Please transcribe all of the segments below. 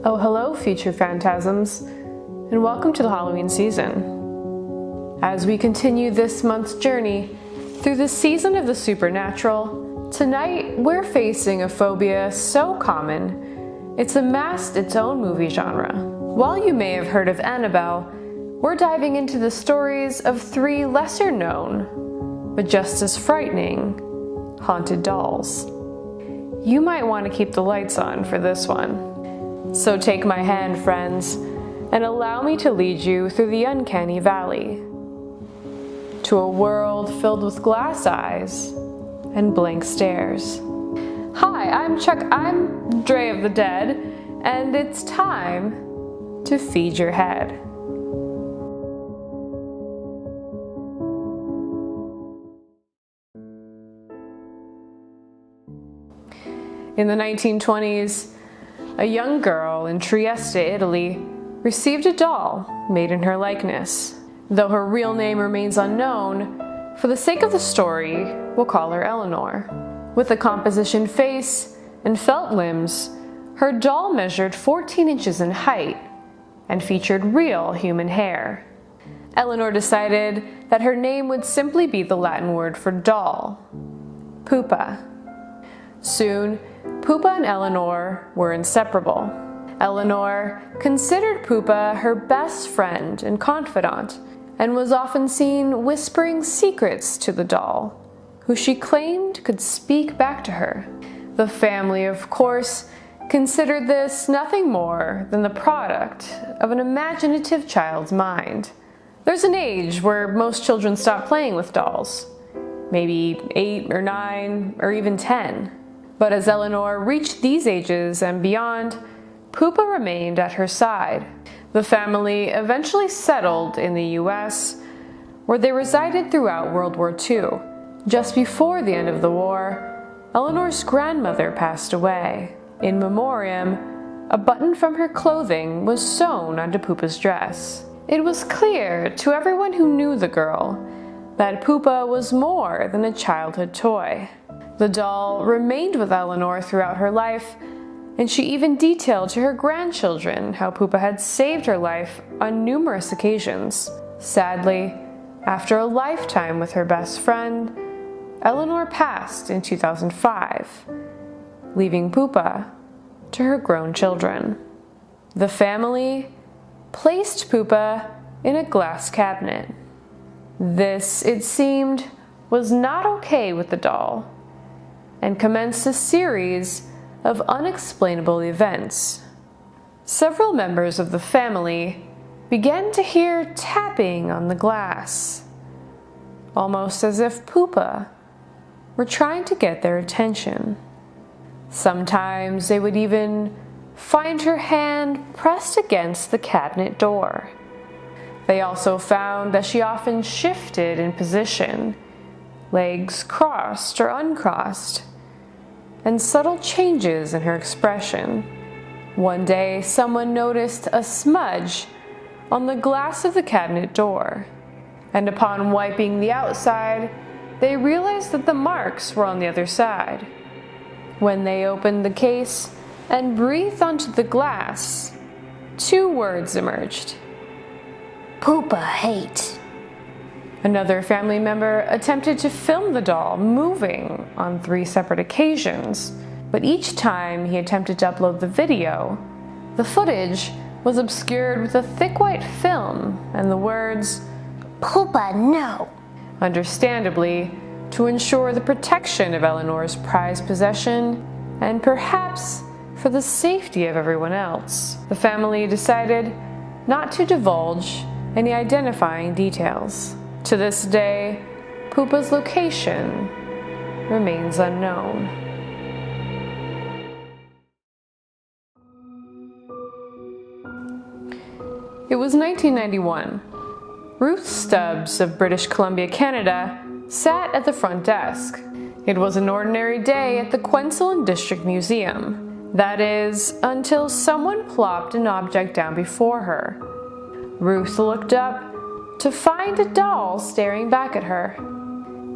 Oh, hello, future phantasms, and welcome to the Halloween season. As we continue this month's journey through the season of the supernatural, tonight we're facing a phobia so common, it's amassed its own movie genre. While you may have heard of Annabelle, we're diving into the stories of three lesser known, but just as frightening, haunted dolls. You might want to keep the lights on for this one. So take my hand, friends, and allow me to lead you through the Uncanny Valley, to a world filled with glass eyes and blank stares. Hi, I'm DreyOfTheDead, and it's time to feed your head. In the 1920s, a young girl in Trieste, Italy, received a doll made in her likeness. Though her real name remains unknown, for the sake of the story, we'll call her Eleanor. With a composition face and felt limbs, her doll measured 14 inches in height and featured real human hair. Eleanor decided that her name would simply be the Latin word for doll, Pupa. Soon, Pupa and Eleanor were inseparable. Eleanor considered Pupa her best friend and confidant, and was often seen whispering secrets to the doll, who she claimed could speak back to her. The family, of course, considered this nothing more than the product of an imaginative child's mind. There's an age where most children stop playing with dolls, maybe 8 or 9 or even 10. But as Eleanor reached these ages and beyond, Pupa remained at her side. The family eventually settled in the US, where they resided throughout World War II. Just before the end of the war, Eleanor's grandmother passed away. In memoriam, a button from her clothing was sewn onto Pupa's dress. It was clear to everyone who knew the girl that Pupa was more than a childhood toy. The doll remained with Eleanor throughout her life, and she even detailed to her grandchildren how Pupa had saved her life on numerous occasions. Sadly, after a lifetime with her best friend, Eleanor passed in 2005, leaving Pupa to her grown children. The family placed Pupa in a glass cabinet. This, it seemed, was not okay with the doll, and commenced a series of unexplainable events. Several members of the family began to hear tapping on the glass, almost as if Pupa were trying to get their attention. Sometimes they would even find her hand pressed against the cabinet door. They also found that she often shifted in position, legs crossed or uncrossed, and subtle changes in her expression. One day, someone noticed a smudge on the glass of the cabinet door, and upon wiping the outside, they realized that the marks were on the other side. When they opened the case and breathed onto the glass, 2 words emerged: Pupa hate. Another family member attempted to film the doll moving on 3 separate occasions, but each time he attempted to upload the video, the footage was obscured with a thick white film and the words, Pupa, no. Understandably, to ensure the protection of Eleanor's prized possession, and perhaps for the safety of everyone else, the family decided not to divulge any identifying details. To this day, Pupa's location remains unknown. It was 1991. Ruth Stubbs of British Columbia, Canada, sat at the front desk. It was an ordinary day at the Queensland District Museum. That is, until someone plopped an object down before her. Ruth looked up to find a doll staring back at her.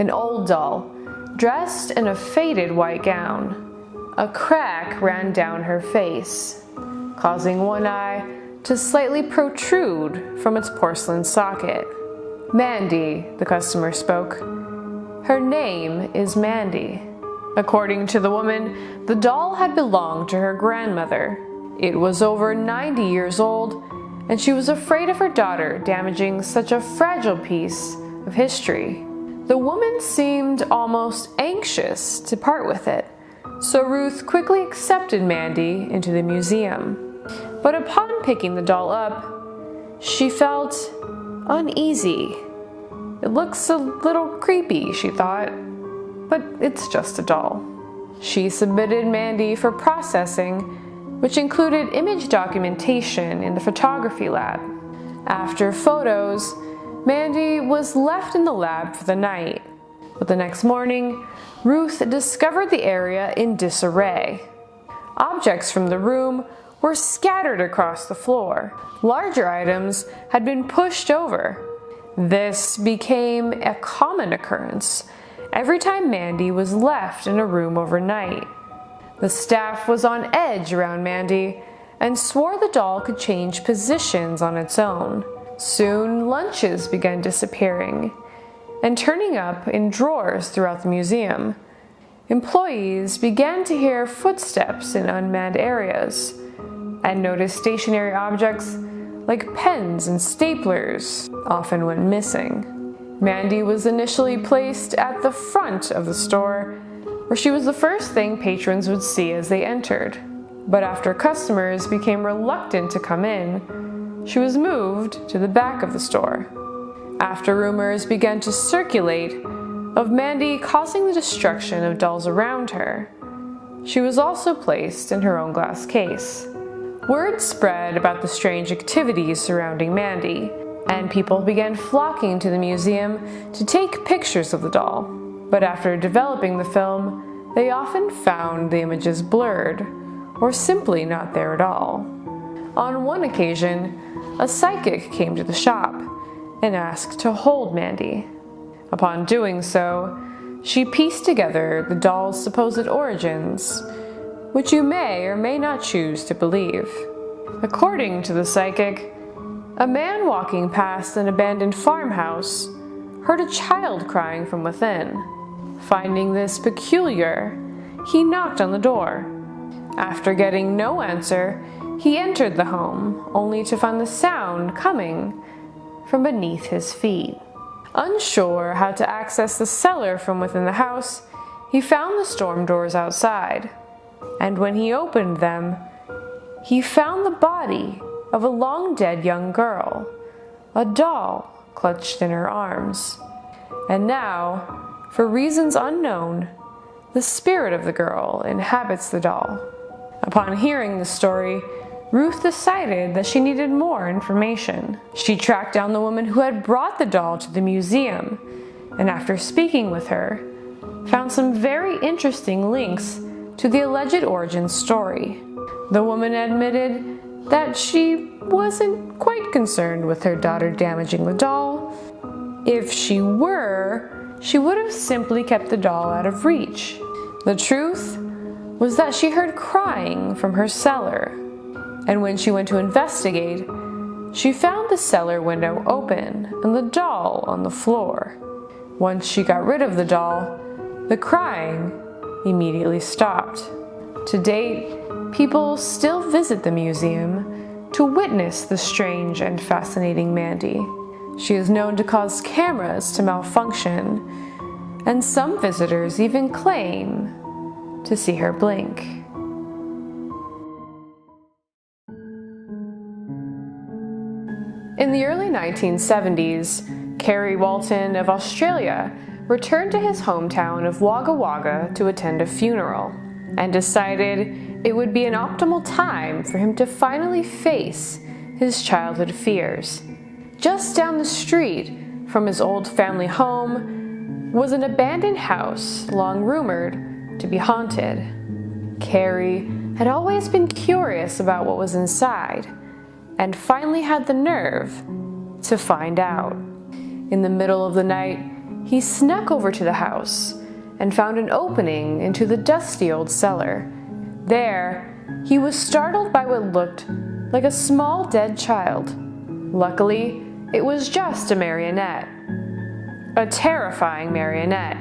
An old doll, dressed in a faded white gown. A crack ran down her face. causing one eye to slightly protrude from its porcelain socket. Mandy, the customer spoke. Her name is Mandy. According to the woman, the doll had belonged to her grandmother. It was over 90 years old, and she was afraid of her daughter damaging such a fragile piece of history. The woman seemed almost anxious to part with it, so Ruth quickly accepted Mandy into the museum. But upon picking the doll up, she felt uneasy. It looks a little creepy, she thought, but it's just a doll. She submitted Mandy for processing, which included image documentation in the photography lab. After photos, Mandy was left in the lab for the night. But the next morning, Ruth discovered the area in disarray. Objects from the room were scattered across the floor. Larger items had been pushed over. This became a common occurrence every time Mandy was left in a room overnight. The staff was on edge around Mandy and swore the doll could change positions on its own. Soon, lunches began disappearing and turning up in drawers throughout the museum. Employees began to hear footsteps in unmanned areas and noticed stationary objects like pens and staplers often went missing. Mandy was initially placed at the front of the store, where she was the first thing patrons would see as they entered. But after customers became reluctant to come in, she was moved to the back of the store. After rumors began to circulate of Mandy causing the destruction of dolls around her, she was also placed in her own glass case. Word spread about the strange activities surrounding Mandy, and people began flocking to the museum to take pictures of the doll. But after developing the film, they often found the images blurred, or simply not there at all. On one occasion, a psychic came to the shop and asked to hold Mandy. Upon doing so, she pieced together the doll's supposed origins, which you may or may not choose to believe. According to the psychic, a man walking past an abandoned farmhouse heard a child crying from within. Finding this peculiar, he knocked on the door. After getting no answer, he entered the home, only to find the sound coming from beneath his feet. Unsure how to access the cellar from within the house, he found the storm doors outside, and when he opened them, he found the body of a long-dead young girl, a doll clutched in her arms. And now, for reasons unknown, the spirit of the girl inhabits the doll. Upon hearing the story, Ruth decided that she needed more information. She tracked down the woman who had brought the doll to the museum, and after speaking with her, found some very interesting links to the alleged origin story. The woman admitted that she wasn't quite concerned with her daughter damaging the doll. If she were, she would have simply kept the doll out of reach. The truth was that she heard crying from her cellar, and when she went to investigate, she found the cellar window open and the doll on the floor. Once she got rid of the doll, the crying immediately stopped. To date, people still visit the museum to witness the strange and fascinating Mandy. She is known to cause cameras to malfunction, and some visitors even claim to see her blink. In the early 1970s, Kerry Walton of Australia returned to his hometown of Wagga Wagga to attend a funeral, and decided it would be an optimal time for him to finally face his childhood fears. Just down the street from his old family home was an abandoned house long rumored to be haunted. Kerry had always been curious about what was inside, and finally had the nerve to find out. In the middle of the night, he snuck over to the house and found an opening into the dusty old cellar. There, he was startled by what looked like a small dead child. Luckily, it was just a marionette. A terrifying marionette.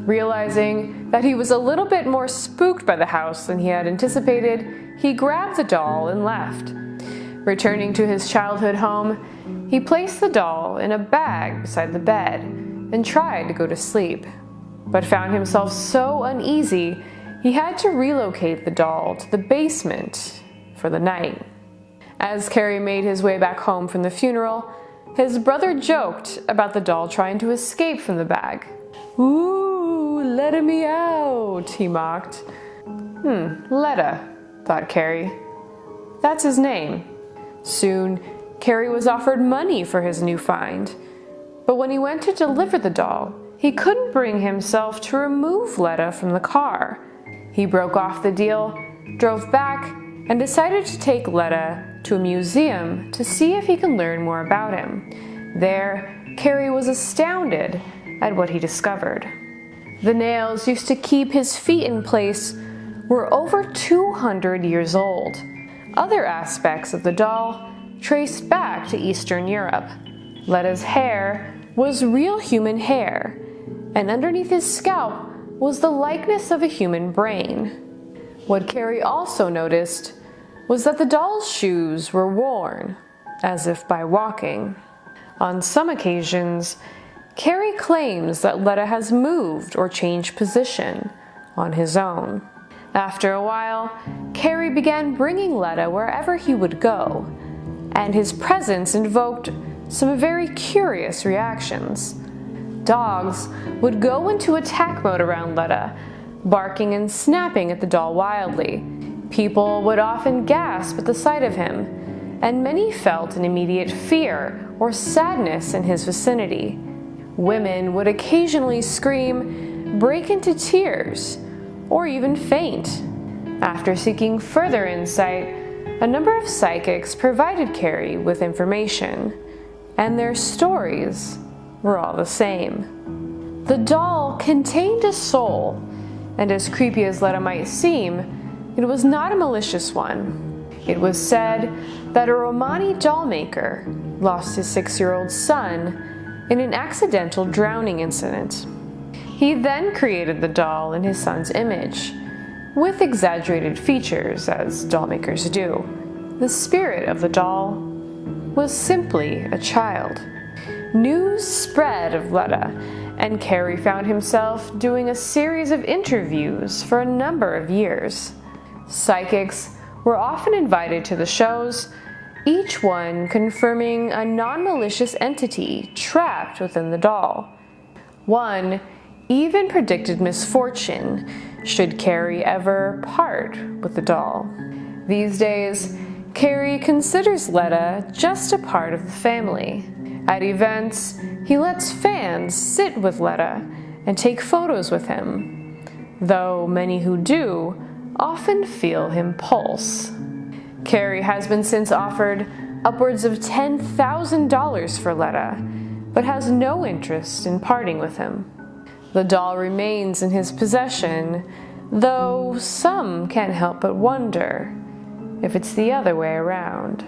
Realizing that he was a little bit more spooked by the house than he had anticipated, he grabbed the doll and left. Returning to his childhood home, he placed the doll in a bag beside the bed and tried to go to sleep, but found himself so uneasy he had to relocate the doll to the basement for the night. As Carrie made his way back home from the funeral, his brother joked about the doll trying to escape from the bag. "Ooh, let me out," he mocked. Letta, thought Carrie. That's his name. Soon, Carrie was offered money for his new find, but when he went to deliver the doll, he couldn't bring himself to remove Letta from the car. He broke off the deal, drove back, and decided to take Letta to a museum to see if he could learn more about him. There, Carrie was astounded at what he discovered. The nails used to keep his feet in place were over 200 years old. Other aspects of the doll traced back to Eastern Europe. Letta's hair was real human hair, and underneath his scalp was the likeness of a human brain. What Carrie also noticed was that the doll's shoes were worn, as if by walking. On some occasions, Carrie claims that Letta has moved or changed position on his own. After a while, Carrie began bringing Letta wherever he would go, and his presence invoked some very curious reactions. Dogs would go into attack mode around Letta, barking and snapping at the doll wildly. People would often gasp at the sight of him, and many felt an immediate fear or sadness in his vicinity. Women would occasionally scream, break into tears, or even faint. After seeking further insight, a number of psychics provided Carrie with information, and their stories were all the same. The doll contained a soul, and as creepy as Letta might seem, it was not a malicious one. It was said that a Romani doll maker lost his 6-year-old son in an accidental drowning incident. He then created the doll in his son's image, with exaggerated features, as doll makers do. The spirit of the doll was simply a child. News spread of Letta, and Carrie found himself doing a series of interviews for a number of years. Psychics were often invited to the shows, each one confirming a non-malicious entity trapped within the doll. One even predicted misfortune should Carrie ever part with the doll. These days, Carrie considers Letta just a part of the family. At events, he lets fans sit with Letta and take photos with him, though many who do often feel him pulse. Carrie has been since offered upwards of $10,000 for Letta, but has no interest in parting with him. The doll remains in his possession, though some can't help but wonder if it's the other way around.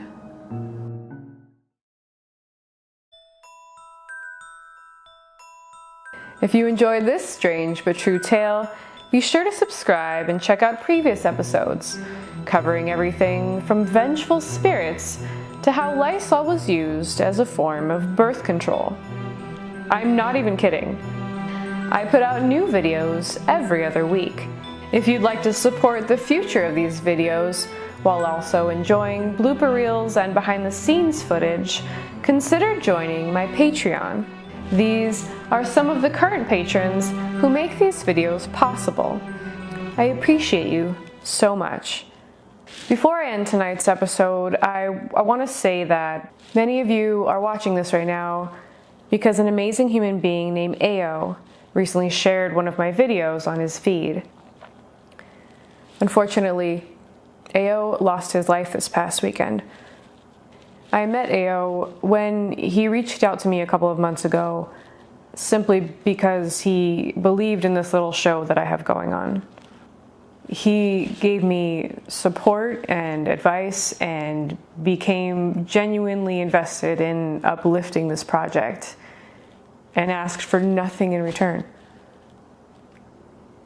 If you enjoyed this strange but true tale, be sure to subscribe and check out previous episodes, covering everything from vengeful spirits to how Lysol was used as a form of birth control. I'm not even kidding. I put out new videos every other week. If you'd like to support the future of these videos, while also enjoying blooper reels and behind-the-scenes footage, consider joining my Patreon. These are some of the current patrons who make these videos possible. I appreciate you so much. Before I end tonight's episode, I want to say that many of you are watching this right now because an amazing human being named Ao recently shared one of my videos on his feed. Unfortunately, Ao lost his life this past weekend. I met Ao when he reached out to me a couple of months ago simply because he believed in this little show that I have going on. He gave me support and advice and became genuinely invested in uplifting this project and asked for nothing in return.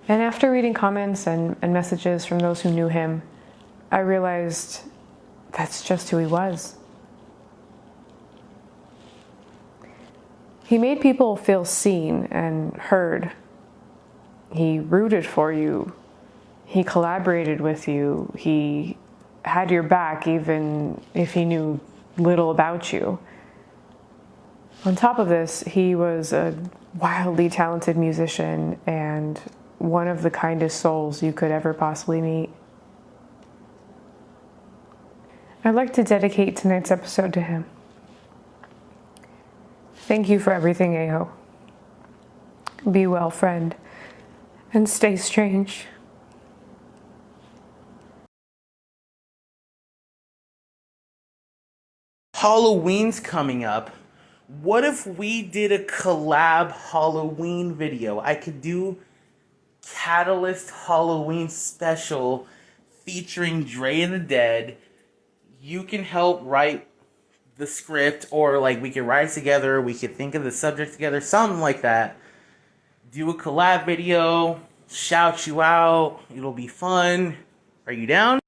And after reading comments and messages from those who knew him, I realized that's just who he was. He made people feel seen and heard. He rooted for you. He collaborated with you. He had your back even if he knew little about you. On top of this, he was a wildly talented musician and one of the kindest souls you could ever possibly meet. I'd like to dedicate tonight's episode to him. Thank you for everything, Aho. Be well, friend, and stay strange. Halloween's coming up. What if we did a collab Halloween video? I could do Catalyst Halloween special featuring DreyOfTheDead. You can help write the script, or like we could write together, we could think of the subject together, something like that. Do a collab video, shout you out, it'll be fun. Are you down?